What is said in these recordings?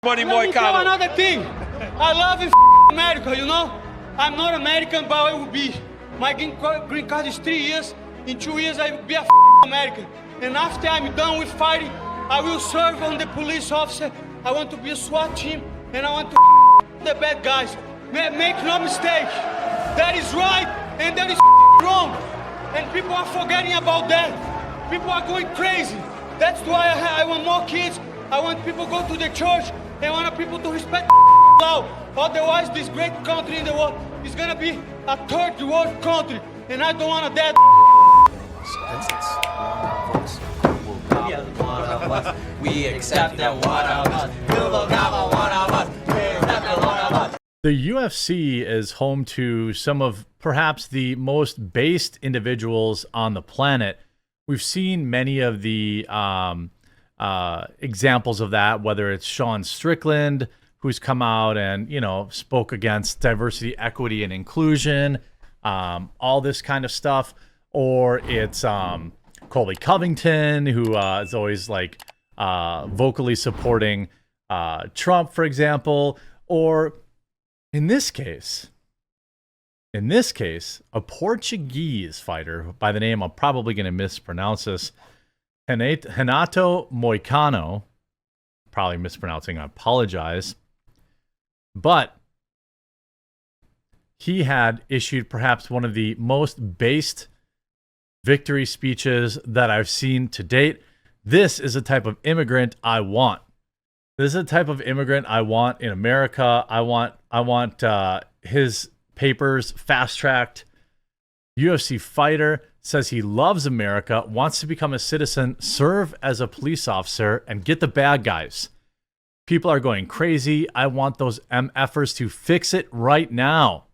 Money Let me tell Moicano. another thing. I love America, you know? I'm not American, but I will be. My green card is 3 years. In 2 years, I will be a American. And after I'm done with fighting, I will serve on the police officer. I want to be a SWAT team, and I want to the bad guys. Make no mistake. That is right, and that is wrong. And people are forgetting about that. People are going crazy. That's why I want more kids. I want people to go to the church. I want people to respect law. Otherwise, this great country in the world is gonna be a third world country, and I don't want that. We accept that one of us. You will never one of us. We accept that one of us. The UFC is home to some of perhaps the most based individuals on the planet. We've seen many of the examples of that, whether it's Sean Strickland, who's come out and, spoke against diversity, equity, and inclusion, all this kind of stuff, or it's Colby Covington, who is always vocally supporting Trump, for example, or in this case, a Portuguese fighter by the name, I'm probably going to mispronounce this, Renato Moicano, probably mispronouncing, I apologize, but he had issued perhaps one of the most based victory speeches that I've seen to date. This is a type of immigrant I want. This is a type of immigrant I want in America. I want his papers fast-tracked. UFC fighter says he loves America, wants to become a citizen, serve as a police officer, and get the bad guys. People are going crazy. I want those MFers to fix it right now.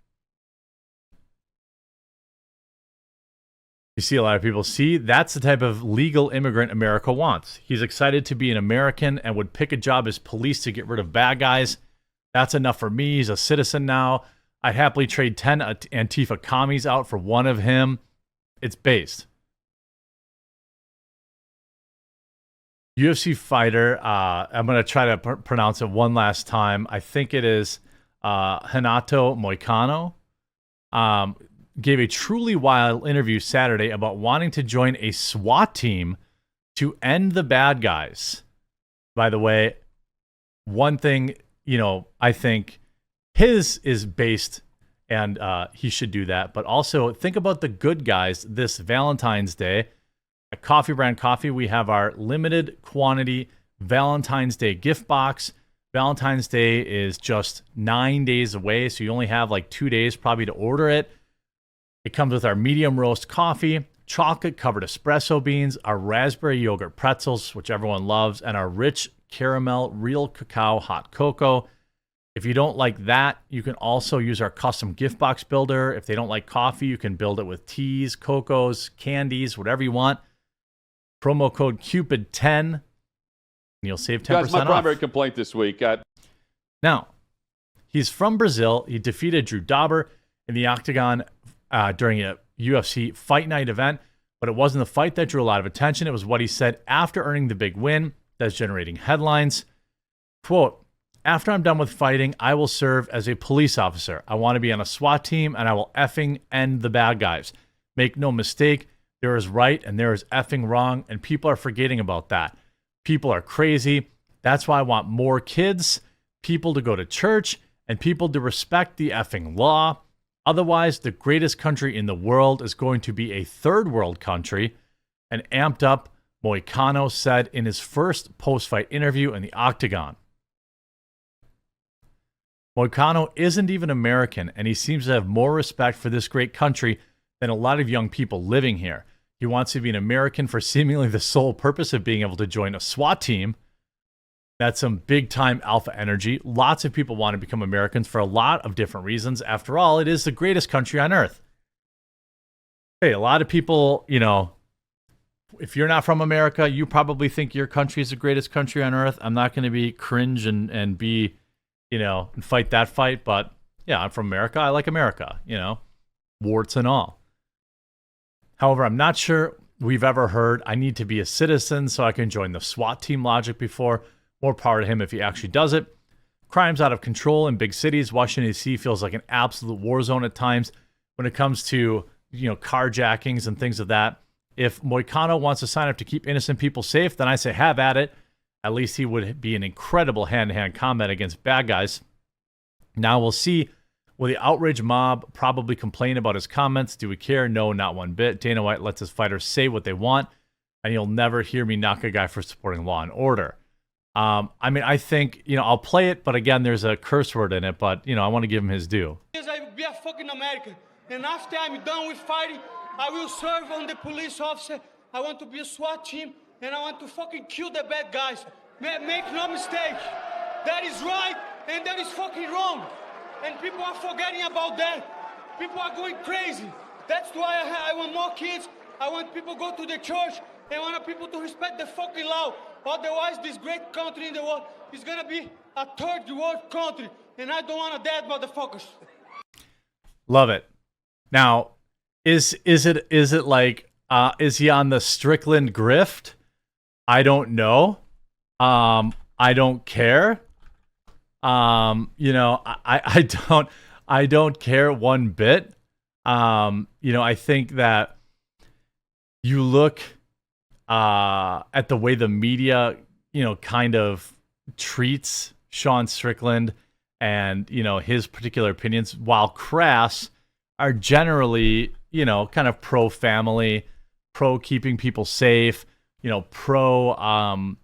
You see a lot of people see that's the type of legal immigrant America wants. He's excited to be an American and would pick a job as police to get rid of bad guys. That's enough for me. He's a citizen now. I'd happily trade 10 Antifa commies out for one of him. It's based. UFC fighter, I'm going to try to pronounce it one last time. I think it is Renato Moicano. Gave a truly wild interview Saturday about wanting to join a SWAT team to end the bad guys. By the way, one thing, I think his is based, and he should do that. But also think about the good guys this Valentine's Day. At Coffee Brand Coffee, we have our limited quantity Valentine's Day gift box. Valentine's Day is just 9 days away, so you only have 2 days probably to order it. It comes with our medium roast coffee, chocolate-covered espresso beans, our raspberry yogurt pretzels, which everyone loves, and our rich caramel real cacao hot cocoa. If you don't like that, you can also use our custom gift box builder. If they don't like coffee, you can build it with teas, cocos, candies, whatever you want. Promo code CUPID10, and you'll save 10% That's my off. primary complaint this week. Now, he's from Brazil. He defeated Drew Dauber in the octagon during a UFC Fight Night event, but it wasn't the fight that drew a lot of attention. It was what he said after earning the big win that's generating headlines. Quote, "After I'm done with fighting, I will serve as a police officer. I want to be on a SWAT team, and I will effing end the bad guys. Make no mistake, there is right and there is effing wrong, and people are forgetting about that. People are crazy. That's why I want more kids, people to go to church, and people to respect the effing law. Otherwise, the greatest country in the world is going to be a third world country," and amped up, Moicano said in his first post-fight interview in the octagon. Moicano isn't even American, and he seems to have more respect for this great country than a lot of young people living here. He wants to be an American for seemingly the sole purpose of being able to join a SWAT team. That's some big-time alpha energy. Lots of people want to become Americans for a lot of different reasons. After all, it is the greatest country on earth. Hey, a lot of people, if you're not from America, you probably think your country is the greatest country on earth. I'm not going to be cringe and be, and fight that fight. But, yeah, I'm from America. I like America, warts and all. However, I'm not sure we've ever heard I need to be a citizen so I can join the SWAT team logic before. More power to him if he actually does it. crimes out of control in big cities. Washington, D.C. feels like an absolute war zone at times when it comes to, carjackings and things of that. If Moicano wants to sign up to keep innocent people safe, then I say have at it. At least he would be an incredible hand-to-hand combat against bad guys. Now we'll see. Will the outraged mob probably complain about his comments? Do we care? No, not one bit. Dana White lets his fighters say what they want, and you'll never hear me knock a guy for supporting law and order. I think, I'll play it, but again, there's a curse word in it, but, I want to give him his due. I will be a fucking American, and after I'm done with fighting, I will serve on the police officer. I want to be a SWAT team, and I want to fucking kill the bad guys. Make no mistake. That is right, and that is fucking wrong. And people are forgetting about that. People are going crazy. That's why I want more kids. I want people to go to the church. I want people to respect the fucking law. Otherwise, this great country in the world is going to be a third world country. And I don't want that, motherfuckers. Love it. Now, is it like, is he on the Strickland grift? I don't know. I don't care. I don't care one bit. I think that you look at the way the media, kind of treats Sean Strickland and, his particular opinions, while crass, are generally, kind of pro-family, pro-keeping people safe, pro-America.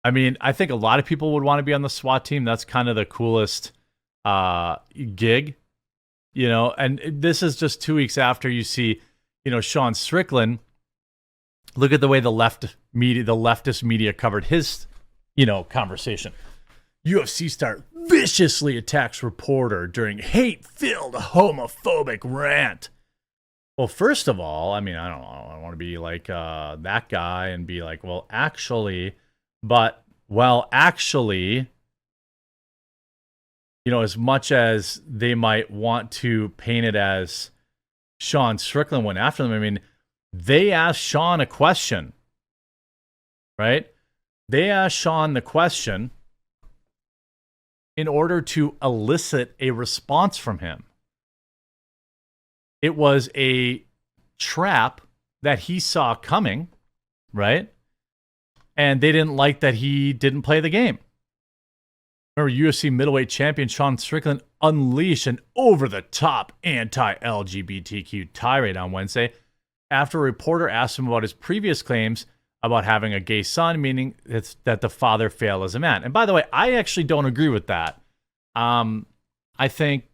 I think a lot of people would want to be on the SWAT team. That's kind of the coolest gig, and this is just 2 weeks after you see, Sean Strickland. Look at the way the leftist media covered his, conversation. UFC star viciously attacks reporter during hate-filled homophobic rant. Well, first of all, I don't know. I want to be like that guy and be like, well, actually, as much as they might want to paint it as Sean Strickland went after them, they asked Sean a question, right? They asked Sean the question in order to elicit a response from him. It was a trap that he saw coming, right? And they didn't like that he didn't play the game. Remember, UFC middleweight champion Sean Strickland unleashed an over-the-top anti-LGBTQ tirade on Wednesday after a reporter asked him about his previous claims about having a gay son, meaning that the father failed as a man. And by the way, I actually don't agree with that. I think,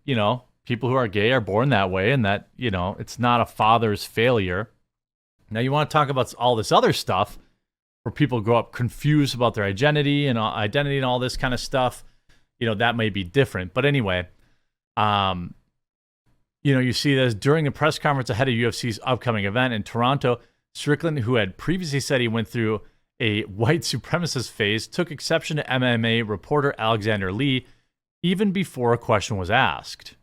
people who are gay are born that way, and that, it's not a father's failure. Now, you want to talk about all this other stuff where people grow up confused about their identity and all this kind of stuff, that may be different. But anyway, you see this during a press conference ahead of UFC's upcoming event in Toronto. Strickland, who had previously said he went through a white supremacist phase, took exception to MMA reporter Alexander Lee even before a question was asked.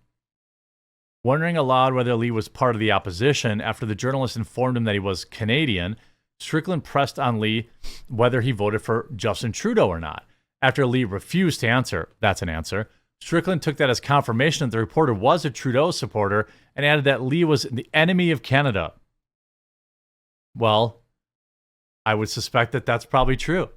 Wondering aloud whether Lee was part of the opposition after the journalist informed him that he was Canadian, Strickland pressed on Lee whether he voted for Justin Trudeau or not. After Lee refused to answer, that's an answer, Strickland took that as confirmation that the reporter was a Trudeau supporter and added that Lee was the enemy of Canada. Well, I would suspect that that's probably true. Of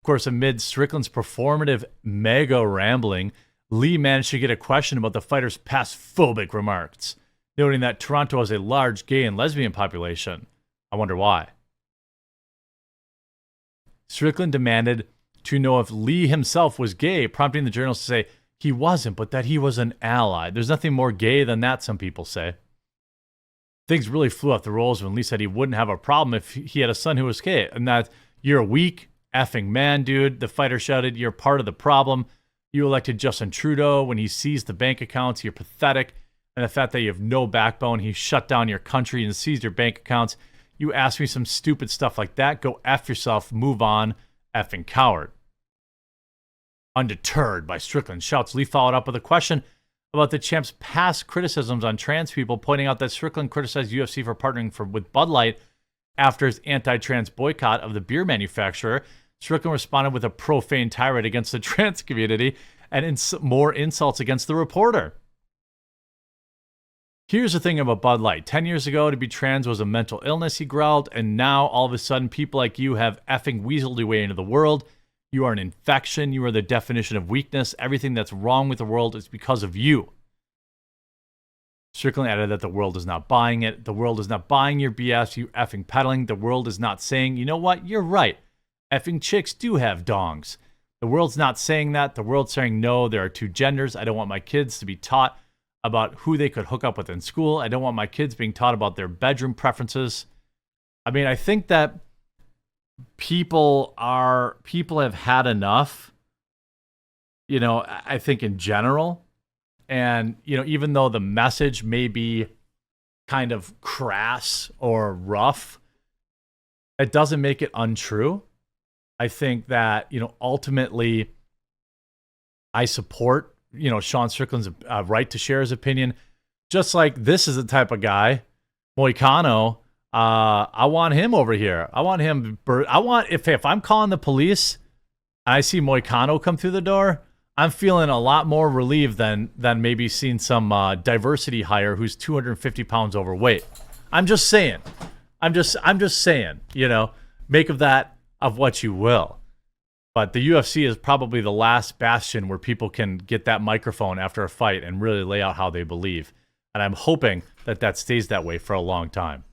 course, amid Strickland's performative mega rambling, Lee managed to get a question about the fighter's past phobic remarks, noting that Toronto has a large gay and lesbian population. I wonder why. Strickland demanded to know if Lee himself was gay, prompting the journalist to say he wasn't, but that he was an ally. There's nothing more gay than that, some people say. Things really flew off the rolls when Lee said he wouldn't have a problem if he had a son who was gay. And that, you're a weak effing man, dude. The fighter shouted, you're part of the problem. You elected Justin Trudeau when he seized the bank accounts. You're pathetic. And the fact that you have no backbone, he shut down your country and seized your bank accounts. You ask me some stupid stuff like that, go F yourself, move on, effing coward. Undeterred by Strickland's shouts, Lee followed up with a question about the champ's past criticisms on trans people, pointing out that Strickland criticized UFC for partnering with Bud Light after his anti-trans boycott of the beer manufacturer, Strickland responded with a profane tirade against the trans community and more insults against the reporter. Here's the thing about Bud Light. 10 years ago, to be trans was a mental illness, he growled, and now all of a sudden people like you have effing weaseled your way into the world. You are an infection. You are the definition of weakness. Everything that's wrong with the world is because of you. Strickland added that the world is not buying it. The world is not buying your BS, you effing peddling. The world is not saying, you know what, you're right. Effing chicks do have dongs. The world's not saying that. The world's saying, no, there are two genders. I don't want my kids to be taught about who they could hook up with in school. I don't want my kids being taught about their bedroom preferences. I mean, I think that people have had enough, you know, I think in general. And, you know, even though the message may be kind of crass or rough, it doesn't make it untrue. I think that, you know, ultimately I support, you know, Sean Strickland's right to share his opinion. Just like this is the type of guy, Moicano, I want him over here. I want him. If I'm calling the police and I see Moicano come through the door, I'm feeling a lot more relieved than maybe seeing some diversity hire who's 250 pounds overweight. I'm just saying. I'm just saying. You know, make of that of what you will. But the UFC is probably the last bastion where people can get that microphone after a fight and really lay out how they believe. And I'm hoping that stays that way for a long time.